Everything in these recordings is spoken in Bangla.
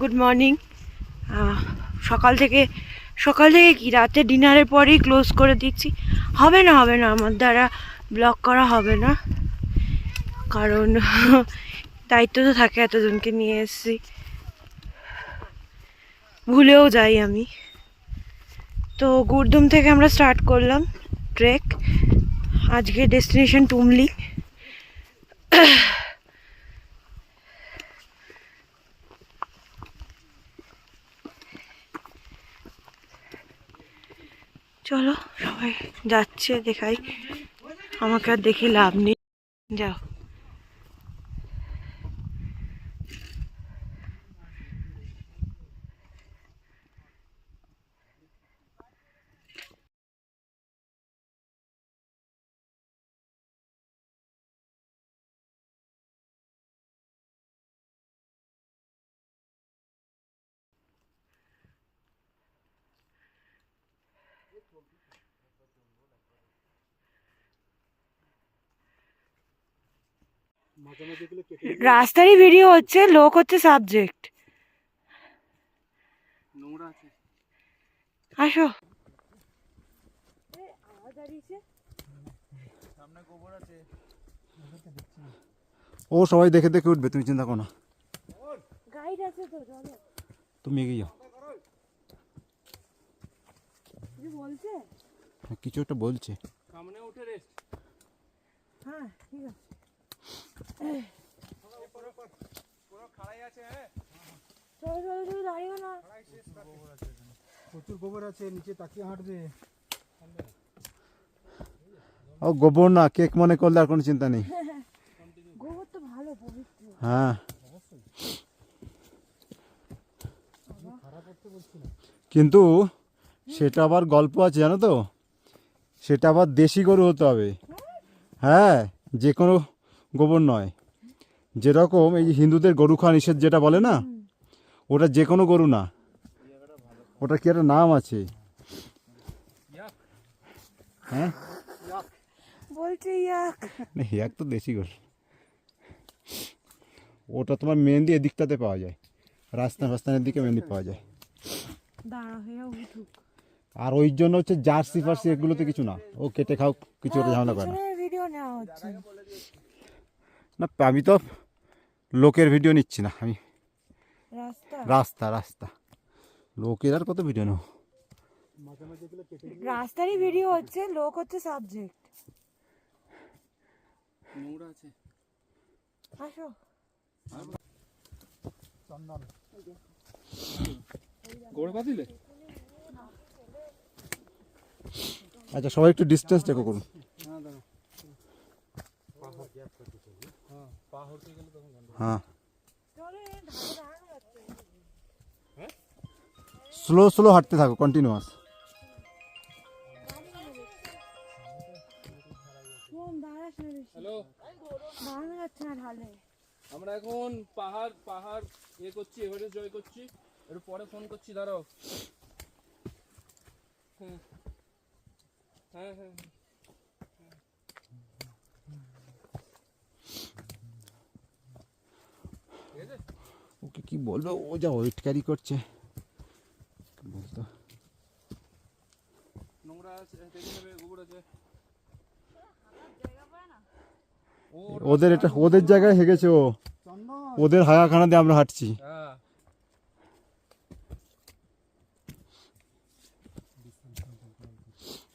Good morning. সকাল থেকে কি রাতে ডিনারের পরেই ক্লোজ করে দিচ্ছি। হবে না আমার দ্বারা ব্লগ করা হবে না, কারণ দায়িত্ব তো থাকে, এতজনকে নিয়ে এসেছি, ভুলেও যাই আমি। তো গুরদুম থেকে আমরা স্টার্ট করলাম ট্রেক। আজকে ডেস্টিনেশন টুমলি। চলো সবাই যাচ্ছে, দেখাই। আমাকে আর দেখে লাভ নেই, যাও। রাস্তারই ভিডিও হচ্ছে, লোক হচ্ছে সাবজেক্ট। আসো। ও সবাই দেখে দেখে উঠবে, তুমি চিন্তা করো না। গাইড আছে তো, চলো। তুমি এগিয়ে যাও। কিছু বলছে? কিছু একটা বলছে। সামনে উঠে রেস্ট। হ্যাঁ ঠিক আছে। পুরো খাড়াই আছে। হ্যাঁ চলো চলো চলো, দাঁড়িও না। প্রচুর গোবর আছে, নিচে তাকিয়ে হাঁটবে। ও গোবর না, কেক মনে করলে আর কোনো চিন্তা নেই। গোবর তো ভালো, পবিত্র। হ্যাঁ, কিন্তু সেটা আবার গল্প আছে জানো তো, সেটা আবার দেশি গরু হতে হবে। হ্যাঁ, যে কোনো গোবর নয়। যেরকম এই যে হিন্দুদের গরু খাওয়া নিষেধ যেটা বলে না, ওটা যে কোনো গরু না, ওটা কি একটা নাম আছে। হ্যাঁ বলছে ইয়াক। না, হিয়াক তো দেশি গরু। ওটা তোমার মেহেন্দি এদিকটাতে পাওয়া যায়, রাজস্থানের দিকে মেহেন্দি পাওয়া যায়। দাঁড়া হয়ে উঠুক। আর ওই জন্য হচ্ছে জার্সি ফার্সি এগুলোতে কিছু না, ও কেটে খাও, কিছু ওটা ঝামেলা করে না। ভিডিও নেওয়া হচ্ছে না, আমি তো লোকের ভিডিও নিচ্ছি না, আমি রাস্তা। রাস্তা লোকের আর কত ভিডিও নেব। রাস্তারই ভিডিও হচ্ছে, লোক হচ্ছে সাবজেক্ট। নোংরা আছে। আসো। গোড় বাঁধিলে? আচ্ছা, সবাই একটু ডিস্টেন্স দেখো করুন। হ্যাঁ দাঁড়া। হ্যাঁ পাহাড় থেকে গেলে তখন হ্যাঁ, চলো এই ধারে দাঁড়ানো যাচ্ছে। স্লো স্লো হাঁটতে থাকো, কন্টিনিউয়াস। হ্যালো, দাঁড়ানো যাচ্ছে না ঢালে। আমরা এখন পাহাড় করছি, এভারেস্ট জয় করছি। একটু পরে ফোন করছি, দাঁড়াও। হ্যাঁ হ্যাঁ হ্যাঁ। ঠিক আছে, ওকে কি বলবো, ও যা ওয়েট ক্যারি করছে বলতো। নোংরা আছে, দেখে নেবে, গোবর আছে। ওদের জায়গায় হেগেছে ও, ওদের হাগাখানা দিয়ে আমরা হাঁটছি। হ্যাঁ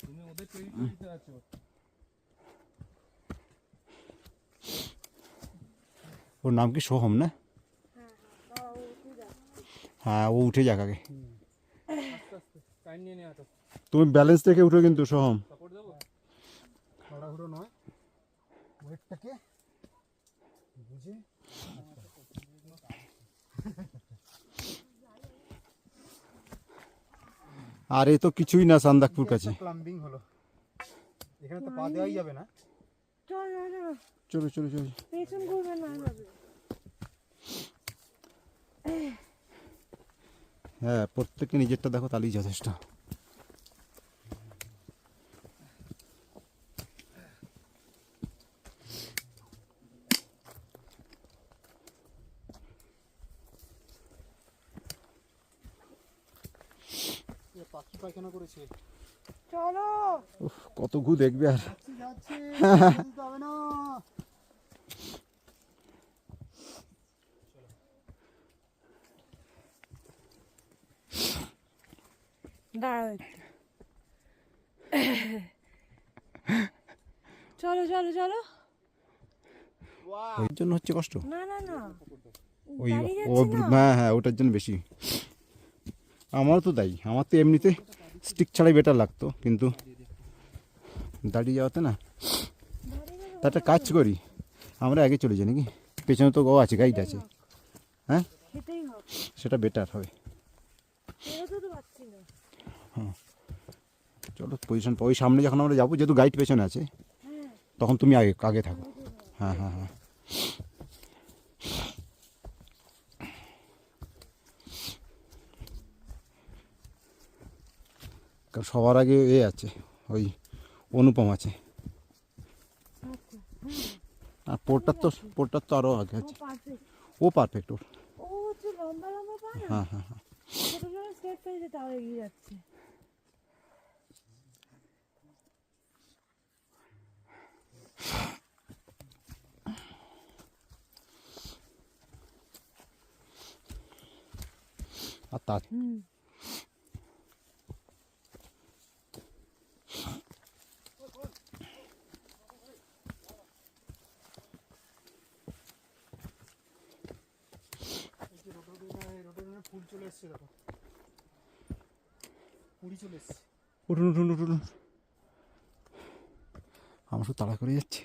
তুমি ওদের টেরিটরিতে আছো। ওর নাম কি সোহম না? হ্যাঁ, ও উঠে যাক আগে। আস্তে আস্তে টাইম নিয়ে নিয়ে আটো। তুমি ব্যালেন্স থেকে উঠো কিন্তু সোহম। সাপোর্ট দেবো। তাড়াহুড়ো নয়, ওয়েটটাকে বুঝে। আর এ তো কিছুই না সান্দাকপুর কাছে। ক্লাম্বিং হলো, এখানে তো পা দেওয়াই যাবে না। চলো চলো চলো। পেছন ঘুরবে না যাবে। হ্যাঁ, প্রত্যেককে নিজেরটা দেখো, তাহলেই যথেষ্ট। পাখি পায়খানা করেছে। চলো উফ, কত ঘু দেখবে আর। যাচ্ছি যাচ্ছি, যেতে হবে না। দাঁড়াও একটু। চলো চলো চলো। ওই জন্য হচ্ছে কষ্ট। না না না, ওই দাঁড়িয়ে ও যাচ্ছি না। হ্যাঁ হ্যাঁ, ওটার জন্য বেশি। আমারও তো তাই, আমার তো এমনিতে স্টিক ছাড়াই বেটার লাগতো, কিন্তু দাঁড়িয়ে যাওয়াতে না। তা একটা কাজ করি, আমরা আগে চলে যাই নাকি? পেছনে তো ও আছে, গাইড আছে। হ্যাঁ, খেতেই হবে, সেটা বেটার হবে। বেরোতে তো পারছি না। চলো পজিশন, ওই সামনে যখন আমরা যাবো, যেহেতু গাইড পেছনে আছে, তখন তুমি আগে আগে থাকো। হ্যাঁ হ্যাঁ হ্যাঁ। কারণ সবার আগে এ আছে, ওই অনুপম আছে। আর পোর্টার তো আরও আগে আছে। পারফেক্ট। ও পারফেক্ট ওর। ও হচ্ছে লম্বা লম্বা পা না, হ্যাঁ হ্যাঁ হ্যাঁ। ছোট ছোট স্টেপ পেয়েছে, তাও এগিয়ে যাচ্ছে। আর তার রোডের ফুল চলে এসছে, দেখো পুরি চলে এসছে। উঠুন উঠুন উঠুন। আমার শুধু তাড়া করে যাচ্ছে।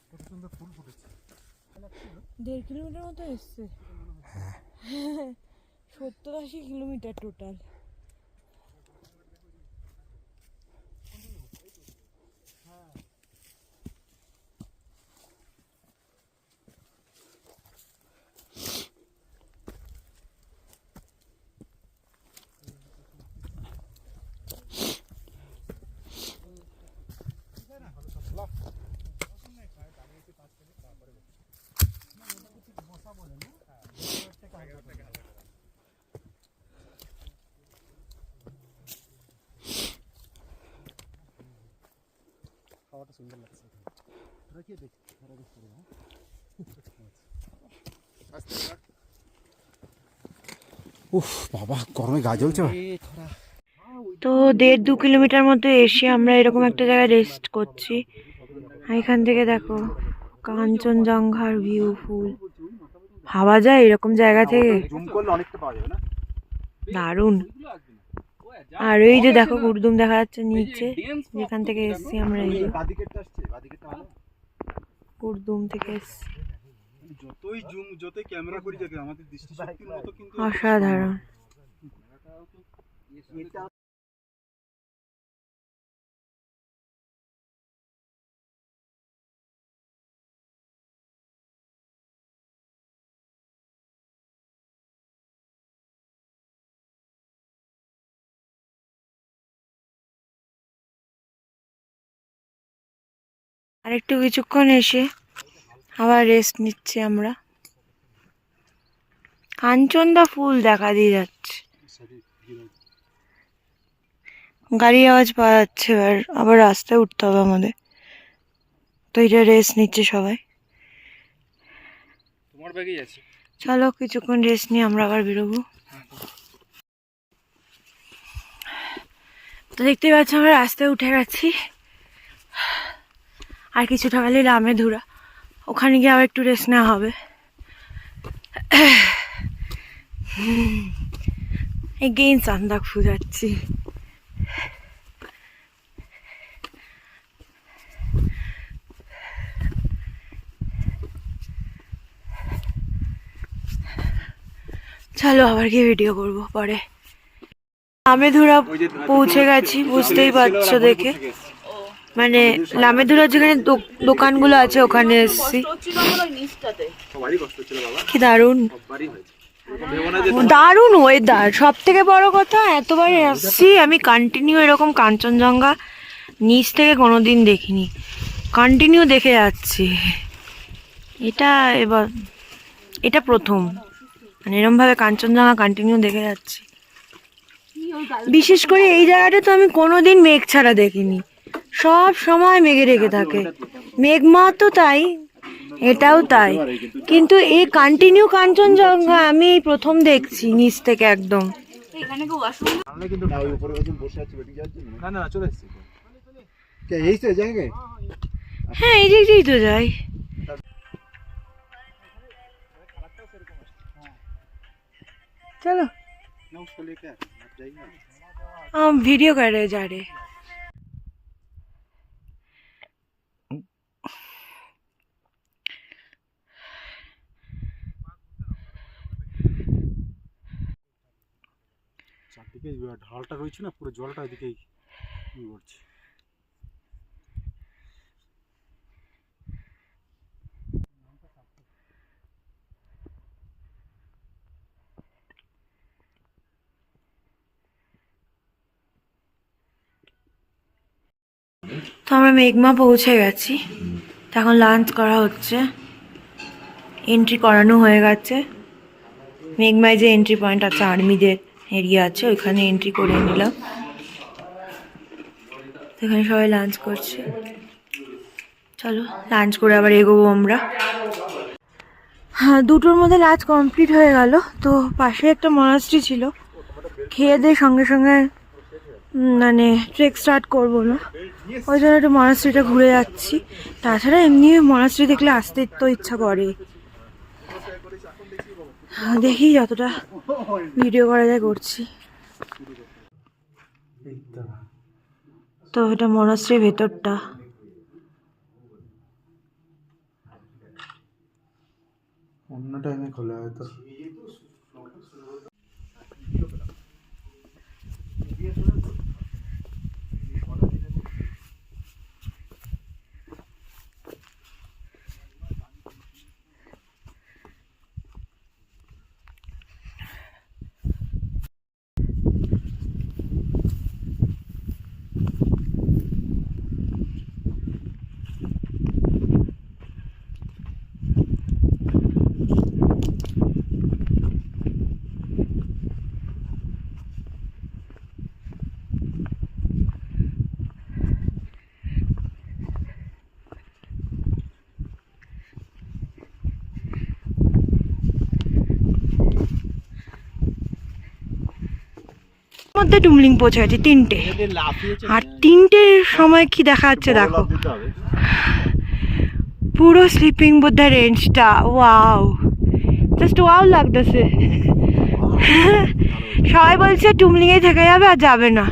কত সুন্দর ফুল ফুটেছে। 1.5 কিলোমিটার মতো এসছে। 70-80 কিলোমিটার টোটাল। খাওয়াটা সুন্দর লাগছে। রাখিয়ে দেখ, উফ বাবা, গরমে গা জ্বলছে। তো 1.5-2 কিলোমিটার মতো এসে আমরা এরকম একটা জায়গায় রেস্ট করছি। এখান থেকে দেখো কাঞ্চনজঙ্ঘার ভিউ ফুল। ভাবা যায় এরকম জায়গা থেকে? জুম করলে অনেকটা পাওয়া যাবে না? দারুণ। আর এই যে দেখো কুরদুম দেখা যাচ্ছে নিচে, যেখান থেকে এসছি আমরা। এই যে বাদিকেরটা আসছে, বাদিকেরটা ভালো। কুরদুম থেকে এসছি। যতই জুম, যতই ক্যামেরা করি যাবে, আমাদের দৃষ্টিশক্তির মতো কিন্তু অসাধারণ। এটা আর একটু কিছুক্ষণ এসে আবার রেস্ট নিচ্ছি আমরা। কাঞ্চনদা ফুল দেখা দিয়ে যাচ্ছে, গাড়ির আওয়াজ পাওয়া যাচ্ছে। এবার আবার রাস্তায় উঠতে হবে আমাদের, তো এটা রেস্ট নিচ্ছে সবাই। তোমার ব্যাগেই আছে। চলো কিছুক্ষণ রেস্ট নিয়ে আমরা আবার বেরোবো। তো দেখতেই পাচ্ছি আমরা রাস্তায় উঠে গেছি। আর কিছুটা খালি লামেধুরা, ওখানে গিয়ে আবার একটু রেস্ট নেওয়া হবে। এগেইন চান্দাকফু যাচ্ছি। চলো আবার গিয়ে ভিডিও করবো পরে। লামেধুরা পৌঁছে গেছি, বুঝতেই পারছো দেখে। মানে লামেধুরা যেখানে দোকানগুলো আছে ওখানে এসছি। কি দারুণ দারুণ ওয়েদার। সব থেকে বড় কথা, এতবার আসছি আমি কন্টিনিউ এরকম কাঞ্চনজঙ্ঘা নিচ থেকে কোনোদিন দেখিনি, কন্টিনিউ দেখে যাচ্ছি। এটা প্রথম, মানে এরমভাবে কাঞ্চনজঙ্ঘা কন্টিনিউ দেখে যাচ্ছি। বিশেষ করে এই জায়গাটা তো আমি কোনোদিন মেঘ ছাড়া দেখিনি, সব সময় মেঘে রেখে থাকে। মেঘমা তো তাই, এটাও তাই, কিন্তু এই কন্টিনিউ কাঞ্চনজঙ্ঘা আমি এই প্রথম দেখছি নিচ থেকে একদম। না না চলে এসেছি। এই তো জায়গায় হ্যাঁ, এই দিক দিয়েই তো যাই। चलो हम वीडियो कर रहे जा रहे। চারদিকে ঢালটা রয়েছে না, পুরো জলটা এদিকেই পড়ছে। তো আমরা মেঘমা পৌঁছে গেছি, তো এখন লাঞ্চ করা হচ্ছে, এন্ট্রি করানো হয়ে গেছে। মেঘমায় যে এন্ট্রি পয়েন্ট আছে, আর্মিদের এরিয়া আছে, ওইখানে এন্ট্রি করে নিলাম। এখানে সবাই লাঞ্চ করছে, চলো লাঞ্চ করে আবার এগোবো আমরা। হ্যাঁ, 2টোর মধ্যে লাঞ্চ কমপ্লিট হয়ে গেল। তো পাশে একটা মনাস্ট্রি ছিল, খেয়ে দিয়ে সঙ্গে সঙ্গে মানে ট্রেক স্টার্ট করবো না, ওই জন্য একটু মনাস্ট্রিটা ঘুরে যাচ্ছি। তাছাড়া এমনি মনাস্ট্রি দেখলে আসতে তো ইচ্ছা করে। দেখি যতটা ভিডিও করা যায় করছি। তো এটা মনাস্ট্রির ভেতরটা। অন্য টাইমে খোলা হয়তো। মধ্যে টুমলিং পৌঁছে গেছি 3টে, আর 3টের সময় কি দেখা যাচ্ছে দেখো, পুরো স্লিপিং বুদ্ধা রেঞ্জটা। ওয়াও, জাস্ট ওয়াও লাগতেছে। সবাই বলছে টুমলিং এ থেকে যাবে, আর যাবে না।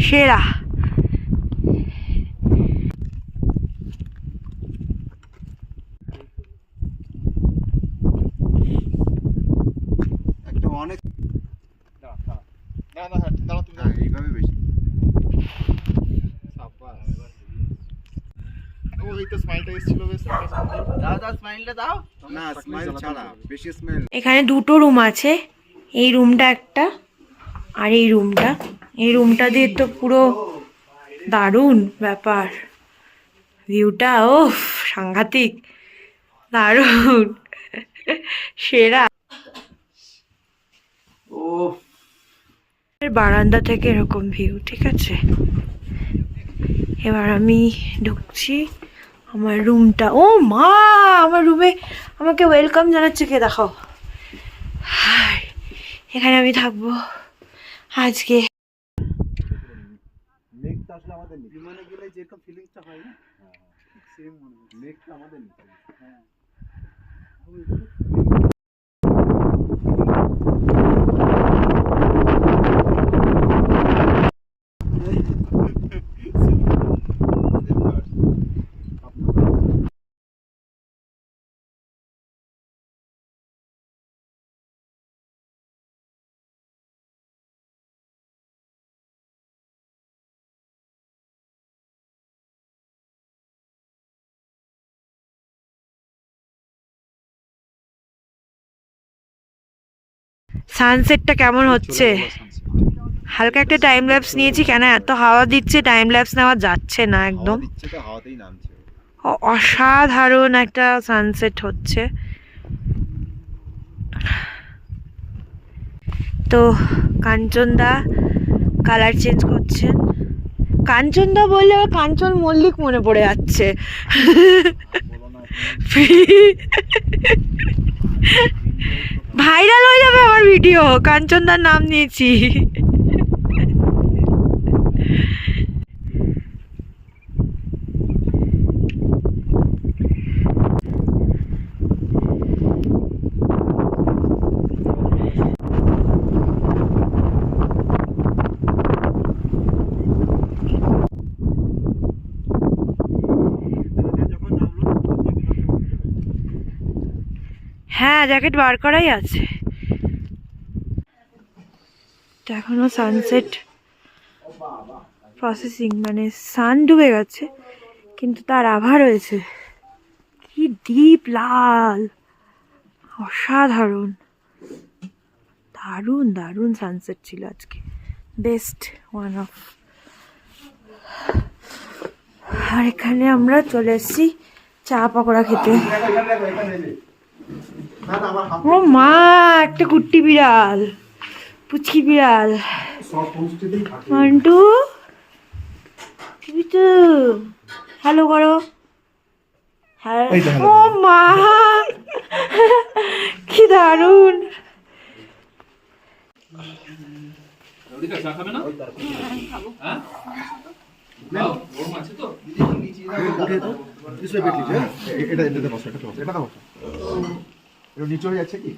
সেরা। অনেক এইভাবে বেশি এখানে 2টো রুম আছে, এই রুমটা একটা, আর এই রুমটা। এই রুমটা দিয়ে তো পুরো দারুণ ব্যাপার, ভিউটা ও সাংঘাতিক, দারুণ, সেরা। বারান্দা থেকে এরকম ভিউ, ঠিক আছে। এবার আমি ঢুকছি আমার রুমটা। ও মা, আমার রুমে আমাকে ওয়েলকাম জানাচ্ছে, কে দেখাও। হাই, এখানে আমি থাকবো আজকে। মেঘটা আসলে আমাদের বিমানে গেলে যেরকম ফিলিংসটা হয় না, সেম মনে হয় মেঘটা আমাদের নিচে। হ্যাঁ, সানসেটটা কেমন হচ্ছে, হালকা একটা টাইম ল্যাপস নিয়েছি, কেন এত হাওয়া দিচ্ছে টাইম ল্যাপস নেওয়া যাচ্ছে না একদম। দিচ্ছে তো হাওয়াতেই নামছে। অসাধারণ একটা সানসেট হচ্ছে। তো কাঞ্চনদা কালার চেঞ্জ করছেন। কাঞ্চনদা বললে কাঞ্চন মল্লিক মনে পড়ে যাচ্ছে। ভাইরাল হয়ে যাবে আমার ভিডিও, কাঞ্চনদার নাম নিয়েছি। হ্যাঁ, জ্যাকেট বার করাই আছে। তো এখনো সানসেট প্রসেসিং, মানে সান ডুবে গেছে কিন্তু তার আভা রয়েছে। কি ডিপ লাল, অসাধারণ, দারুণ দারুণ সানসেট ছিল আজকে, বেস্ট ওয়ান অফ। আর এখানে আমরা চলে এসেছি চা পকোড়া খেতে। ও মা, একটা কুট্টি বিড়াল, পুচকি বিড়াল। মন্টু, হ্যালো করো। ও মা, কি দারুণ। চা খাবে না? হ্যাঁ, নাও, গরম আছে তো। এটা নিচে হয়ে যাচ্ছে কি?